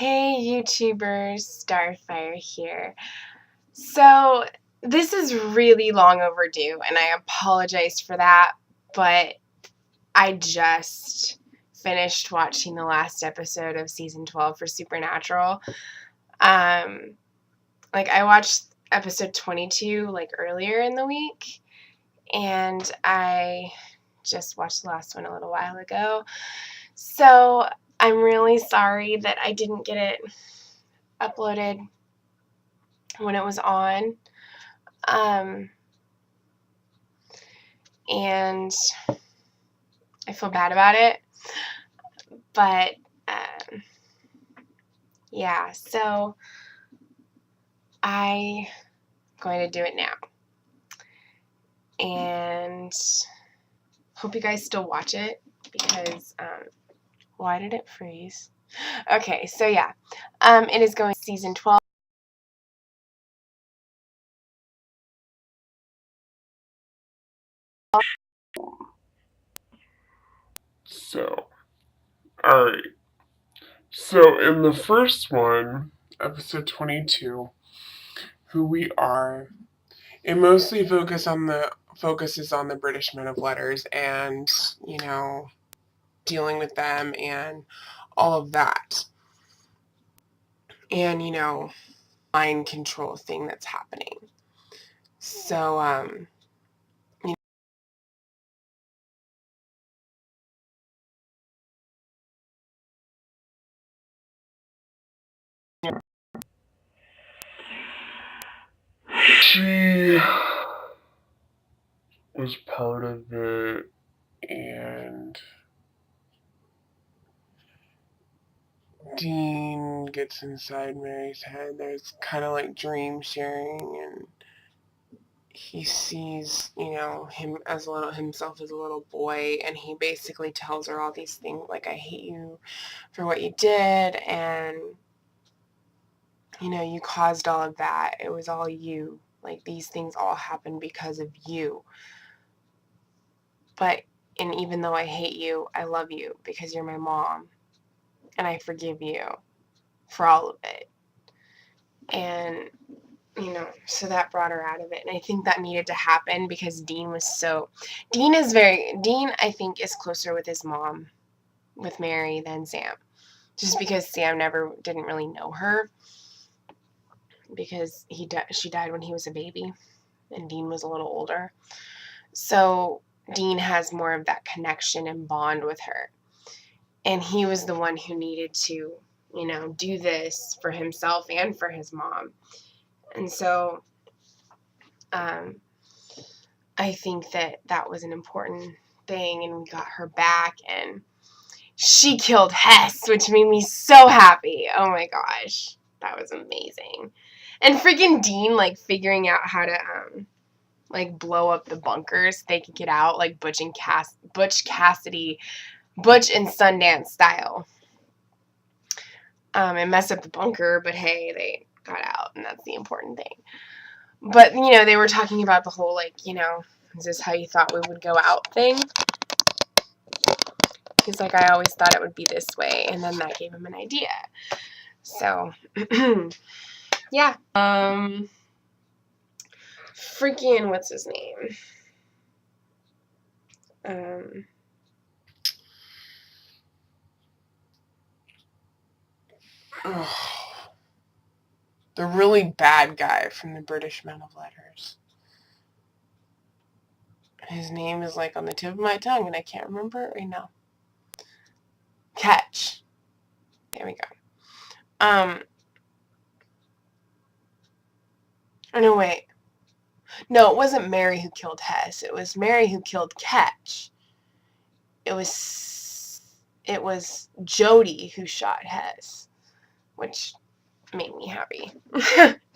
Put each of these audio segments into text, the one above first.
Hey YouTubers, Starfire here. So this is really long overdue and I apologize for that, but I just finished watching the last episode of season 12 for Supernatural. I watched episode 22 earlier in the week, and I just watched the last one a little while ago. So I'm really sorry that I didn't get it uploaded when it was on. And I feel bad about it. But yeah, so I'm going to do it now. And hope you guys still watch it because why did it freeze? Okay, so yeah. It is going season 12. Alright. So, in the first one, episode 22, Who We Are, it mostly focuses on the British men of letters and, dealing with them and all of that. And, mind control thing that's happening. So, she was part of it, and Dean gets inside Mary's head. There's kind of like dream sharing, and he sees, him as himself as a little boy, and he basically tells her all these things like, I hate you for what you did, and you caused all of that. It was all you. Like, these things all happened because of you. And even though I hate you, I love you because you're my mom, and I forgive you for all of it. And so that brought her out of it. And I think that needed to happen because Dean, I think, is closer with his mom, with Mary, than Sam. Just because Sam didn't really know her, because she died when he was a baby, and Dean was a little older. So Dean has more of that connection and bond with her. And he was the one who needed to, do this for himself and for his mom. And so I think that was an important thing, and we got her back, and she killed Hess, which made me so happy. Oh my gosh, that was amazing. And freaking Dean, figuring out how to blow up the bunkers, they could get out, like Butch and Sundance style. And mess up the bunker, but hey, they got out, and that's the important thing. But, they were talking about the whole, is this how you thought we would go out thing? He's like, I always thought it would be this way, and then that gave him an idea. So, yeah. Freaking, what's his name? The really bad guy from the British Men of Letters. His name is on the tip of my tongue, and I can't remember it right now. Ketch. There we go. Oh, no, wait. No, it wasn't Mary who killed Hess. It was Mary who killed Ketch. It was Jody who shot Hess, which made me happy.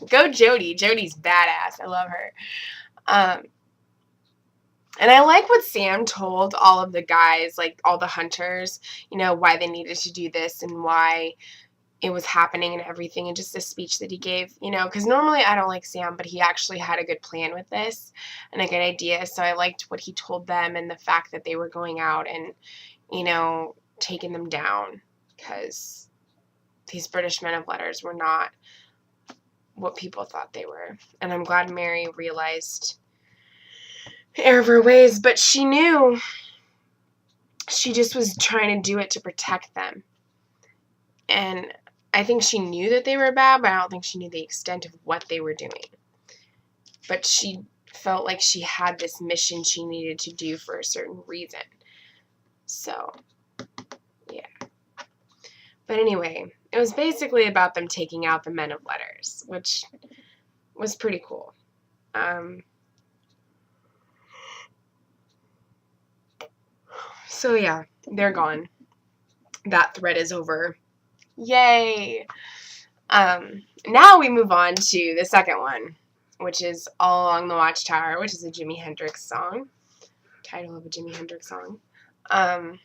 Go Jody. Jody's badass. I love her. And I like what Sam told all of the guys, all the hunters, why they needed to do this and why it was happening and everything, and just the speech that he gave, because normally I don't like Sam, but he actually had a good plan with this and a good idea. So I liked what he told them, and the fact that they were going out and, taking them down, because these British men of letters were not what people thought they were. And I'm glad Mary realized error of her ways, but she knew she just was trying to do it to protect them. And I think she knew that they were bad, but I don't think she knew the extent of what they were doing. But she felt like she had this mission she needed to do for a certain reason. So, yeah. But anyway, it was basically about them taking out the men of letters, which was pretty cool. So yeah, they're gone. That thread is over. Yay! Now we move on to the second one, which is All Along the Watchtower, which is a Jimi Hendrix song. Title of a Jimi Hendrix song. And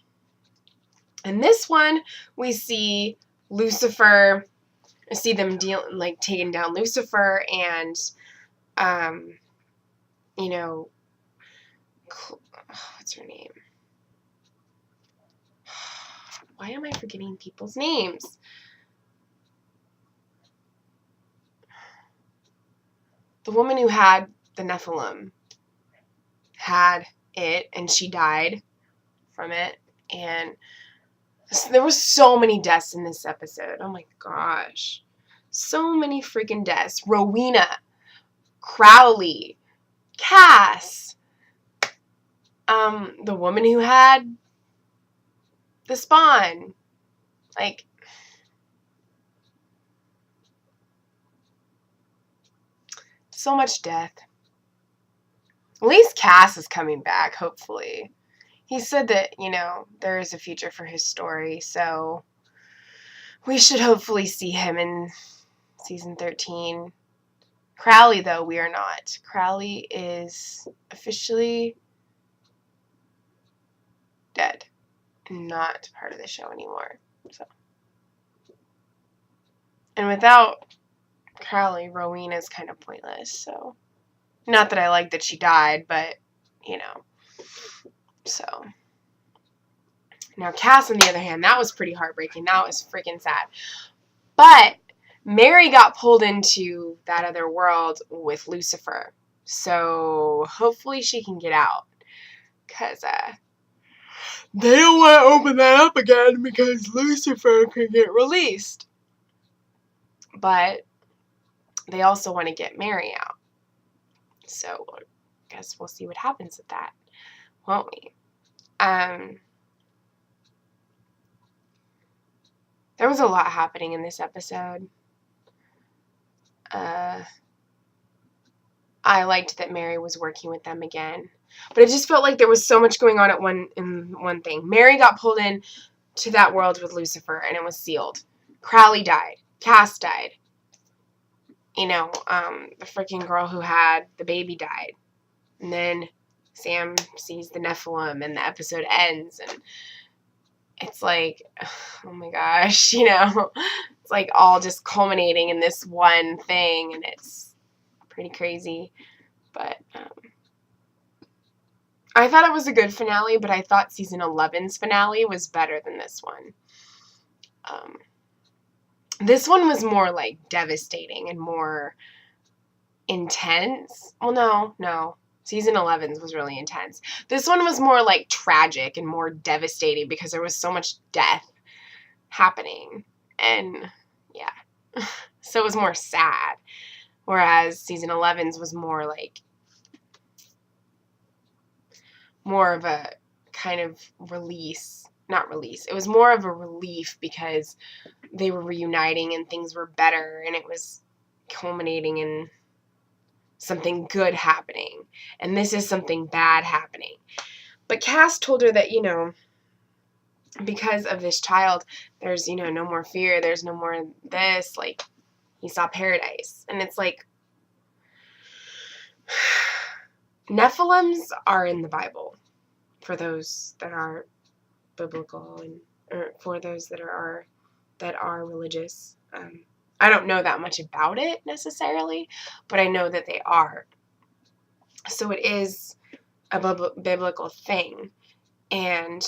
this one, we see Lucifer, see them taking down Lucifer and, you know, what's her name? Why am I forgetting people's names? The woman who had the Nephilim had it, and she died from it. And there were so many deaths in this episode. Oh my gosh. So many freaking deaths. Rowena, Crowley, Cass, the woman who had the spawn. Like, so much death. At least Cass is coming back, hopefully. He said that, you know, there is a future for his story, so we should hopefully see him in season 13. Crowley, though, we are not. Crowley is officially dead. Not part of the show anymore. So. And without Crowley, Rowena is kind of pointless, so. Not that I like that she died, but, you know. So. Now, Cass, on the other hand, that was pretty heartbreaking. That was freaking sad. But Mary got pulled into that other world with Lucifer. So, hopefully she can get out. Because, they don't want to open that up again because Lucifer could get released. But they also want to get Mary out. So, I guess we'll see what happens with that, won't we? There was a lot happening in this episode. I liked that Mary was working with them again. But it just felt like there was so much going on in one thing. Mary got pulled in to that world with Lucifer, and it was sealed. Crowley died. Cass died. You know, the freaking girl who had the baby died. And then Sam sees the Nephilim, and the episode ends, and it's like, oh my gosh, you know, it's like all just culminating in this one thing, and it's pretty crazy. But I thought it was a good finale, but I thought season 11's finale was better than this one. This one was more like devastating and more intense. Well, no. Season 11's was really intense. This one was more like tragic and more devastating because there was so much death happening. And yeah. So it was more sad. Whereas season 11's was more like more of a kind of release. Not release. It was more of a relief because they were reuniting and things were better and it was culminating in something good happening. And this is something bad happening. But Cass told her that, you know, because of this child, there's, you know, no more fear. There's no more this. Like, he saw paradise. And it's like, Nephilims are in the Bible for those that are biblical and or for those that are religious. I don't know that much about it necessarily, but I know that they are. So it is a biblical thing. And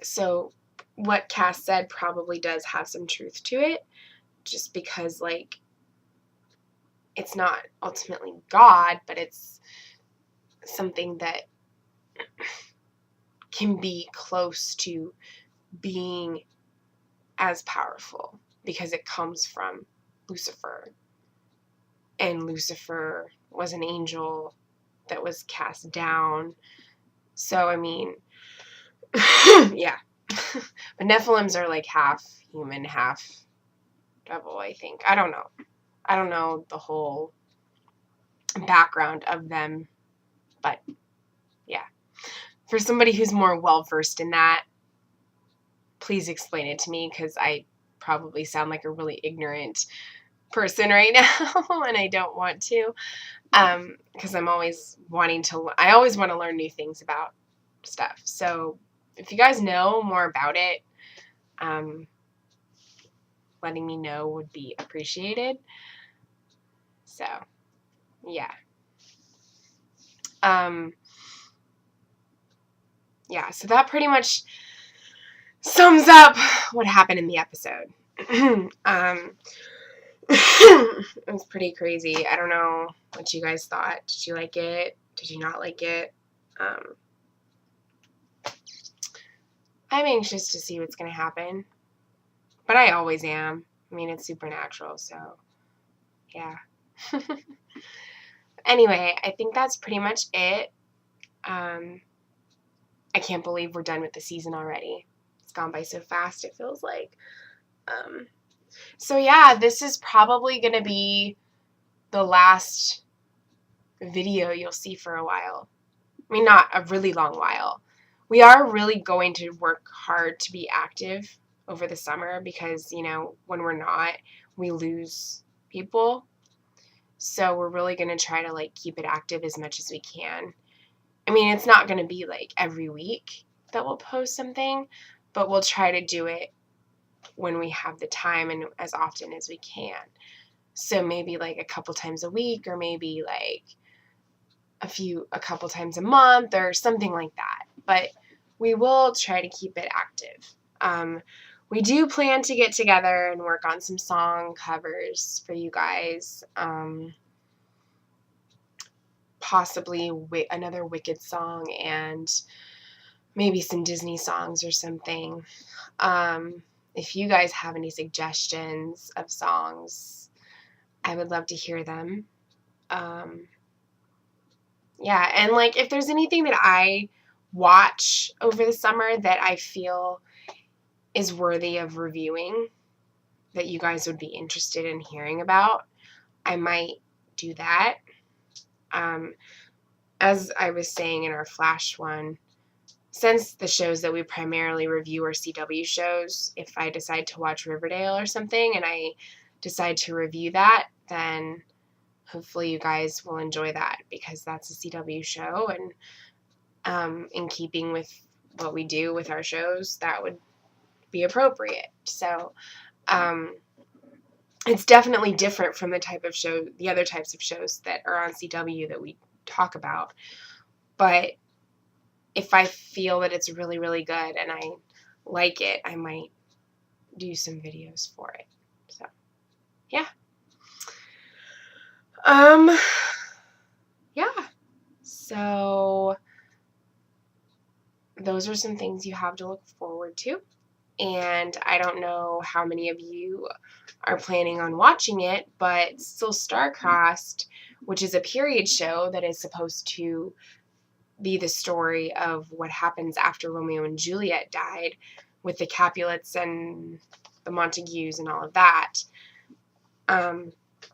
so what Cass said probably does have some truth to it, just because, like, it's not ultimately God, but it's something that can be close to being as powerful because it comes from Lucifer. And Lucifer was an angel that was cast down. So, I mean, yeah. But Nephilims are like half human, half devil, I think. I don't know. I don't know the whole background of them, but yeah. For somebody who's more well-versed in that, please explain it to me, because I probably sound like a really ignorant person right now, and I don't want to, because I always want to learn new things about stuff. So if you guys know more about it, letting me know would be appreciated. So, yeah. Yeah, so that pretty much sums up what happened in the episode. It was pretty crazy. I don't know what you guys thought. Did you like it? Did you not like it? I'm anxious to see what's going to happen. But I always am. I mean, it's supernatural, so yeah. Anyway, I think that's pretty much it. I can't believe we're done with the season already. It's gone by so fast, it feels like. So yeah, this is probably going to be the last video you'll see for a while. I mean, not a really long while. We are really going to work hard to be active over the summer because, you know, when we're not, we lose people. So we're really going to try to, like, keep it active as much as we can. I mean, it's not going to be, like, every week that we'll post something, but we'll try to do it when we have the time and as often as we can. So maybe, like, a couple times a week, or maybe, like, a couple times a month or something like that. But we will try to keep it active. We do plan to get together and work on some song covers for you guys. Possibly another Wicked song and maybe some Disney songs or something. If you guys have any suggestions of songs, I would love to hear them. Yeah, and, like, if there's anything that I watch over the summer that I feel is worthy of reviewing, that you guys would be interested in hearing about, I might do that. As I was saying in our Flash one, since the shows that we primarily review are CW shows, if I decide to watch Riverdale or something and I decide to review that, then hopefully you guys will enjoy that, because that's a CW show, and in keeping with what we do with our shows, that would be appropriate. So it's definitely different from the other types of shows that are on CW that we talk about. But if I feel that it's really, really good and I like it, I might do some videos for it. So, yeah. Yeah. So those are some things you have to look forward to. And I don't know how many of you are planning on watching it, but still Starcrossed, which is a period show that is supposed to be the story of what happens after Romeo and Juliet died, with the Capulets and the Montagues and all of that,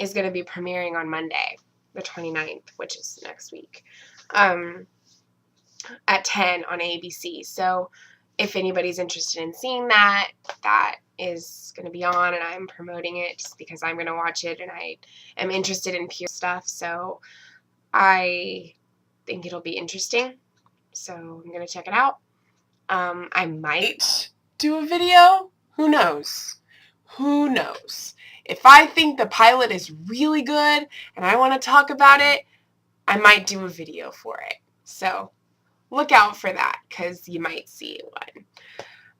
is going to be premiering on Monday, the 29th, which is next week, at 10 on ABC. So if anybody's interested in seeing that, that is going to be on, and I'm promoting it just because I'm going to watch it and I am interested in pure stuff. So I think it'll be interesting. So I'm going to check it out. I might do a video. Who knows? Who knows? If I think the pilot is really good and I want to talk about it, I might do a video for it. So look out for that, because you might see one.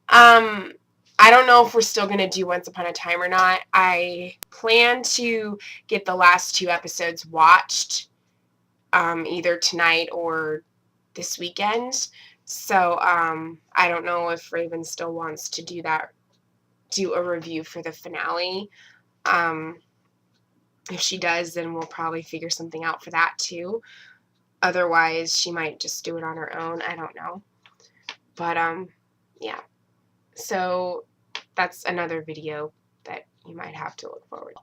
I don't know if we're still going to do Once Upon a Time or not. I plan to get the last 2 episodes watched either tonight or this weekend. So I don't know if Raven still wants to do a review for the finale. If she does, then we'll probably figure something out for that too. Otherwise, she might just do it on her own. I don't know. But yeah. So that's another video that you might have to look forward to.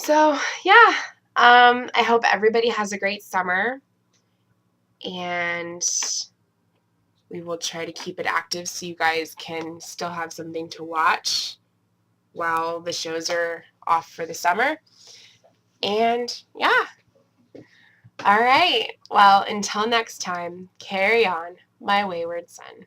So yeah, I hope everybody has a great summer, and we will try to keep it active so you guys can still have something to watch while the shows are off for the summer. And yeah. All right. Well, until next time, carry on, my wayward son.